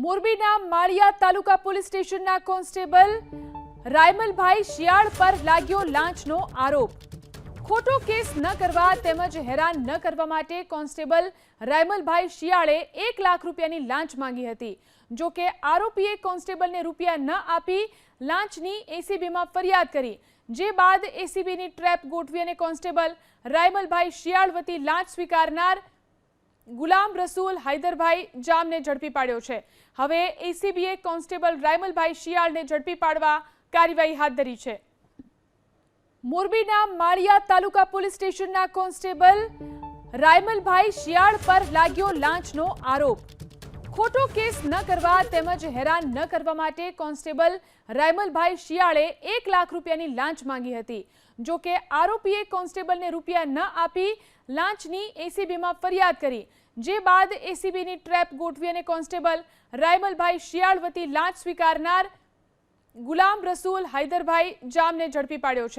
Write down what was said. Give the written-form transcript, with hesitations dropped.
મોરબીના માળિયા તાલુકા પોલીસ સ્ટેશનના કોન્સ્ટેબલ રાયમલભાઈ શિયાળ પર લાગ્યો લાંચનો આરોપ। ખોટો કેસ ન કરવા તેમજ હેરાન ન કરવા માટે કોન્સ્ટેબલ રાયમલભાઈ શિયાળે 1 લાખ રૂપિયાની લાંચ માંગી હતી। જો કે આરોપીએ કોન્સ્ટેબલને રૂપિયા ન આપી લાંચની એસીબીમાં ફરિયાદ કરી, જે બાદ એસીબીની ટ્રેપ ગોઠવી અને કોન્સ્ટેબલ રાયમલભાઈ શિયાળ વતી લાંચ સ્વીકારનાર ગુલામ રસૂલ હૈદરભાઈ જામને ઝડપી પાડ્યો છે। હવે એસીબીએ કોન્સ્ટેબલ રાયમલભાઈ શિયાળને ઝડપી પાડવા કાર્યવાહી હાથ ધરી છે। મોરબીના માળિયા તાલુકા પોલીસ સ્ટેશનના કોન્સ્ટેબલ રાયમલભાઈ શિયાળ પર લાગ્યો લાંચનો આરોપ। ખોટો કેસ ન કરવા તેમજ હેરાન ન કરવા માટે કોન્સ્ટેબલ રાયમલભાઈ શિયાળે 1 લાખ રૂપિયાની લાંચ માંગી હતી। જો કે આરોપીએ કોન્સ્ટેબલને રૂપિયા ન આપી લાંચની એસીબીમાં ફરિયાદ કરી, જે બાદ એસીબીની ટ્રેપ ગોઠવી અને કોન્સ્ટેબલ રાયમલભાઈ શિયાળ વતી લાંચ સ્વીકારનાર ગુલામ રસૂલ હૈદરભાઈ જામને ઝડપી પાડ્યો છે।